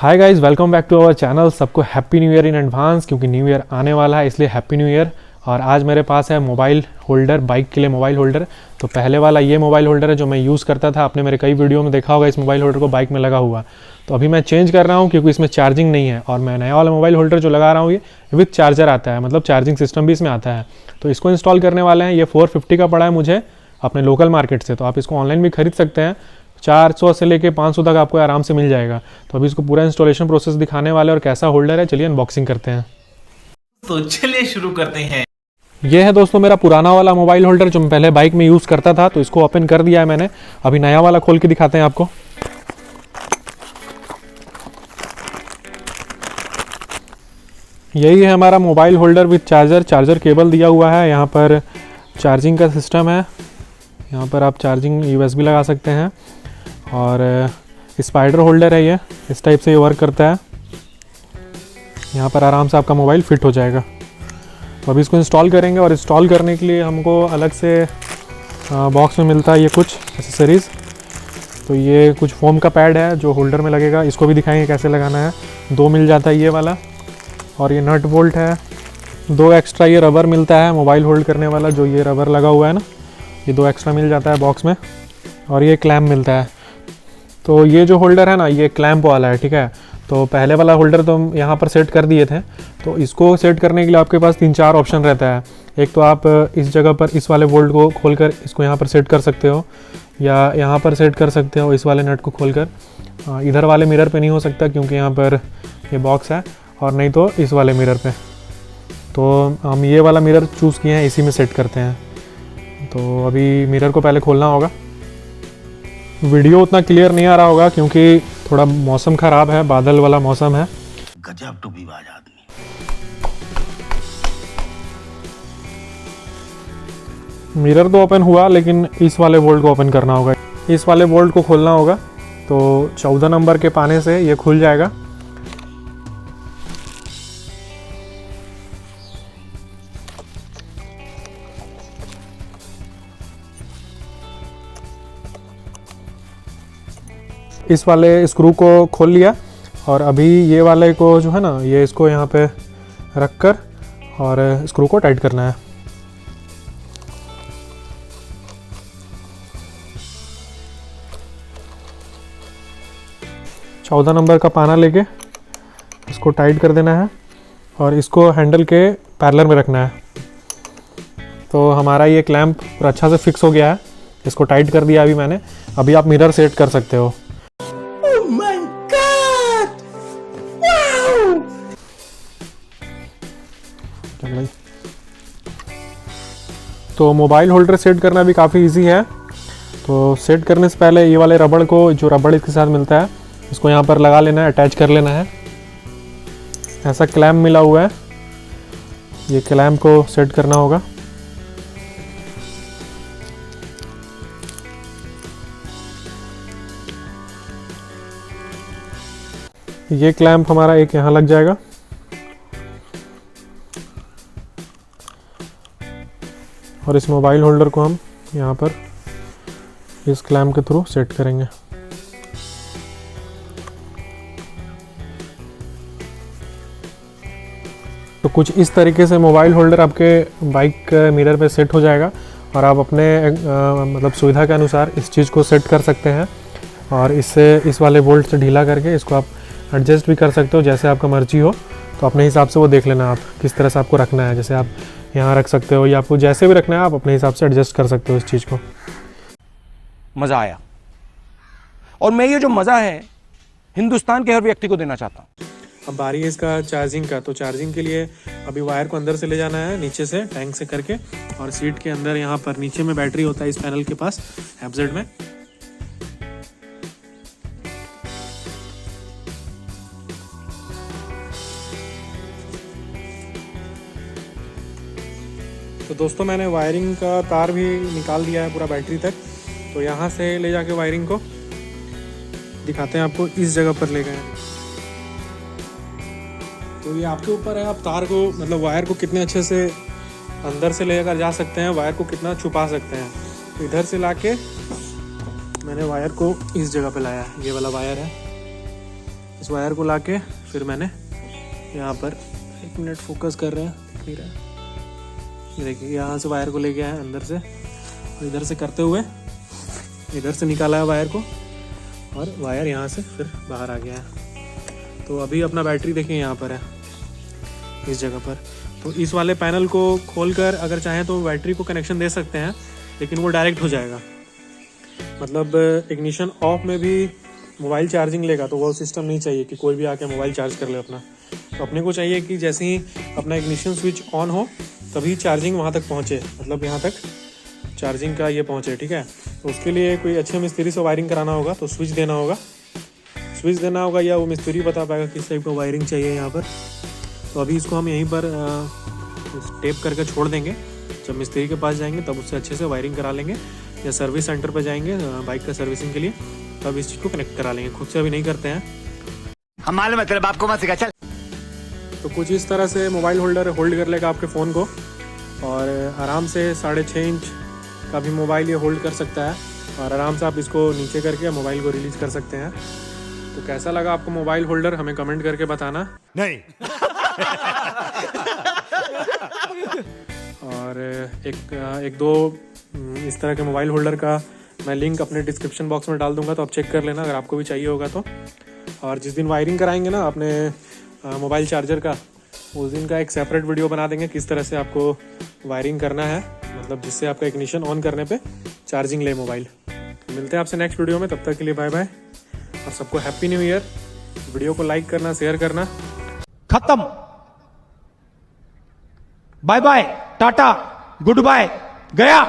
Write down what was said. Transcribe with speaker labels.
Speaker 1: Hi guys, welcome back to our channel. सबको happy new year in advance, क्योंकि new year आने वाला है, इसलिए हैप्पी न्यू ईयर। और आज मेरे पास है मोबाइल होल्डर, बाइक के लिए मोबाइल होल्डर। तो पहले वाला ये मोबाइल होल्डर है जो मैं यूज़ करता था, आपने मेरे कई वीडियो में देखा होगा इस मोबाइल होल्डर को बाइक में लगा हुआ। तो अभी मैं चेंज कर रहा हूँ क्योंकि इसमें चार्जिंग नहीं है, और मैं नया वाला मोबाइल होल्डर जो लगा रहा हूँ ये विथ चार्जर आता है, मतलब चार्जिंग सिस्टम भी इसमें आता है। तो इसको इंस्टॉल करने वाले हैं। ये 450 का पड़ा है मुझे अपने लोकल मार्केट से, तो आप इसको ऑनलाइन भी खरीद सकते हैं। 400 से लेके 500 तक आपको आराम से मिल जाएगा। तो अभी इसको पूरा इंस्टॉलेशन प्रोसेस दिखाने वाले और कैसा होल्डर है, चलिए अनबॉक्सिंग करते हैं।
Speaker 2: तो चलिए शुरू करते हैं।
Speaker 1: ये है दोस्तों मेरा पुराना वाला मोबाइल होल्डर जो मैं पहले बाइक में यूज़ करता था, तो इसको ओपन कर दिया है मैंने। अभी नया वाला खोल के दिखाते हैं आपको। यही है हमारा mobile holder with charger cable दिया हुआ है। यहाँ पर चार्जिंग का सिस्टम है, यहाँ पर आप चार्जिंग USB लगा सकते हैं। और स्पाइडर होल्डर है ये, इस टाइप से ये वर्क करता है। यहाँ पर आराम से आपका मोबाइल फिट हो जाएगा। तो अभी इसको इंस्टॉल करेंगे, और इंस्टॉल करने के लिए हमको अलग से बॉक्स में मिलता है ये कुछ एसेसरीज़। तो ये कुछ फोम का पैड है जो होल्डर में लगेगा, इसको भी दिखाएंगे कैसे लगाना है। 2 मिल जाता है ये वाला, और ये नट बोल्ट है। 2 एक्स्ट्रा ये रबर मिलता है मोबाइल होल्ड करने वाला, जो ये रबर लगा हुआ है ना, ये 2 एक्स्ट्रा मिल जाता है बॉक्स में। और ये क्लैम्प मिलता है। तो ये जो होल्डर है ना, ये क्लैम्प वाला है, ठीक है। तो पहले वाला होल्डर तो हम यहाँ पर सेट कर दिए थे। तो इसको सेट करने के लिए आपके पास 3-4 ऑप्शन रहता है। एक तो आप इस जगह पर इस वाले बोल्ट को खोलकर इसको यहाँ पर सेट कर सकते हो, या यहाँ पर सेट कर सकते हो इस वाले नट को खोलकर। इधर वाले मिरर पे नहीं हो सकता क्योंकि यहाँ पर ये बॉक्स है, और नहीं तो इस वाले मिरर पे। तो हम ये वाला मिरर चूज़ किए हैं, इसी में सेट करते हैं। तो अभी मिरर को पहले खोलना होगा। वीडियो उतना क्लियर नहीं आ रहा होगा क्योंकि थोड़ा मौसम ख़राब है, बादल वाला मौसम है।
Speaker 2: गजब टूबीबाज आदमी।
Speaker 1: मिरर तो ओपन हुआ, लेकिन इस वाले बोल्ट को ओपन करना होगा। इस वाले बोल्ट को खोलना होगा। तो 14 नंबर के पाने से ये खुल जाएगा। इस वाले स्क्रू को खोल लिया, और अभी ये वाले को जो है ना, ये इसको यहाँ पे रख कर और स्क्रू को टाइट करना है। चौदह नंबर का पाना लेके इसको टाइट कर देना है, और इसको हैंडल के पैरेलल में रखना है। तो हमारा ये क्लैंप पूरा अच्छा से फिक्स हो गया है। इसको टाइट कर दिया अभी मैंने। अभी आप मिरर सेट कर सकते हो। तो मोबाइल होल्डर सेट करना भी काफ़ी इजी है। तो सेट करने से पहले ये वाले रबड़ को, जो रबड़ इसके साथ मिलता है, इसको यहाँ पर लगा लेना है, अटैच कर लेना है। ऐसा क्लैम्प मिला हुआ है, ये क्लैम्प को सेट करना होगा। ये क्लैम्प हमारा एक यहाँ लग जाएगा, और इस मोबाइल होल्डर को हम यहाँ पर इस क्लैम्प के थ्रू सेट करेंगे। तो कुछ इस तरीके से मोबाइल होल्डर आपके बाइक मिरर पे सेट हो जाएगा, और आप अपने मतलब सुविधा के अनुसार इस चीज़ को सेट कर सकते हैं। और इससे इस वाले बोल्ट से ढीला करके इसको आप एडजस्ट भी कर सकते हो, जैसे आपका मर्जी हो। तो अपने हिसाब से वो देख लेना आप किस तरह से आपको रखना है। जैसे आप यहाँ रख सकते हो, या आपको जैसे भी रखना है आप अपने हिसाब से एडजस्ट कर सकते हो इस चीज़ को।
Speaker 3: मज़ा आया, और मैं ये जो मज़ा है हिंदुस्तान के हर व्यक्ति को देना चाहता हूँ।
Speaker 1: अब बारी है इसका चार्जिंग का। तो चार्जिंग के लिए अभी वायर को अंदर से ले जाना है, नीचे से टैंक से करके, और सीट के अंदर यहाँ पर नीचे में बैटरी होता है इस पैनल के पास, एफजेड में। तो दोस्तों मैंने वायरिंग का तार भी निकाल दिया है पूरा बैटरी तक। तो यहाँ से ले जाके वायरिंग को दिखाते हैं आपको। इस जगह पर ले गए। तो ये आपके ऊपर है, आप तार को, मतलब वायर को कितने अच्छे से अंदर से लेकर जा सकते हैं, वायर को कितना छुपा सकते हैं। तो इधर से लाके मैंने वायर को इस जगह पे लाया है, ये वाला वायर है, इस वायर को लाके फिर मैंने यहाँ पर 1 मिनट फोकस कर रहे हैं, दिख नहीं रहा है। ये देखिए यहाँ से वायर को ले गया है अंदर से, और इधर से करते हुए इधर से निकाला है वायर को, और वायर यहाँ से फिर बाहर आ गया है। तो अभी अपना बैटरी देखिए यहाँ पर है इस जगह पर। तो इस वाले पैनल को खोलकर अगर चाहें तो बैटरी को कनेक्शन दे सकते हैं, लेकिन वो डायरेक्ट हो जाएगा। मतलब इग्निशन ऑफ में भी मोबाइल चार्जिंग लेगा, तो वो सिस्टम नहीं चाहिए कि कोई भी आके मोबाइल चार्ज कर ले अपना। तो अपने को चाहिए कि जैसे ही अपना इग्निशन स्विच ऑन हो तभी चार्जिंग वहाँ तक पहुँचे, मतलब यहाँ तक चार्जिंग का ये पहुँचे, ठीक है। तो उसके लिए कोई अच्छे मिस्त्री से वायरिंग कराना होगा, तो स्विच देना होगा या वो मिस्त्री बता पाएगा किस टाइप का वायरिंग चाहिए यहाँ पर। तो अभी इसको हम यहीं पर टेप करके छोड़ देंगे। जब मिस्त्री के पास जाएंगे तब उससे अच्छे से वायरिंग करा लेंगे, या सर्विस सेंटर पर जाएंगे बाइक का सर्विसिंग के लिए, तब इस चीज़ को कनेक्ट करा लेंगे। खुद से अभी नहीं करते हैं
Speaker 4: हम, मालूम है तेरे बाप को मत सिखा, चल।
Speaker 1: तो कुछ इस तरह से मोबाइल होल्डर होल्ड कर लेगा आपके फ़ोन को, और आराम से 6.5 इंच का भी मोबाइल ये होल्ड कर सकता है, और आराम से आप इसको नीचे करके मोबाइल को रिलीज कर सकते हैं। तो कैसा लगा आपको मोबाइल होल्डर, हमें कमेंट करके बताना।
Speaker 4: नहीं
Speaker 1: और एक दो इस तरह के मोबाइल होल्डर का मैं लिंक अपने डिस्क्रिप्शन बॉक्स में डाल दूंगा, तो आप चेक कर लेना अगर आपको भी चाहिए होगा तो। और जिस दिन वायरिंग कराएंगे ना अपने मोबाइल चार्जर का, उस दिन का एक सेपरेट वीडियो बना देंगे किस तरह से आपको वायरिंग करना है, मतलब जिससे आपका इग्निशन ऑन करने पे चार्जिंग ले मोबाइल। मिलते हैं आपसे नेक्स्ट वीडियो में, तब तक के लिए बाय बाय, और सबको हैप्पी न्यू ईयर। वीडियो को लाइक करना, शेयर करना।
Speaker 3: खत्म, bye bye, tata, goodbye, गया।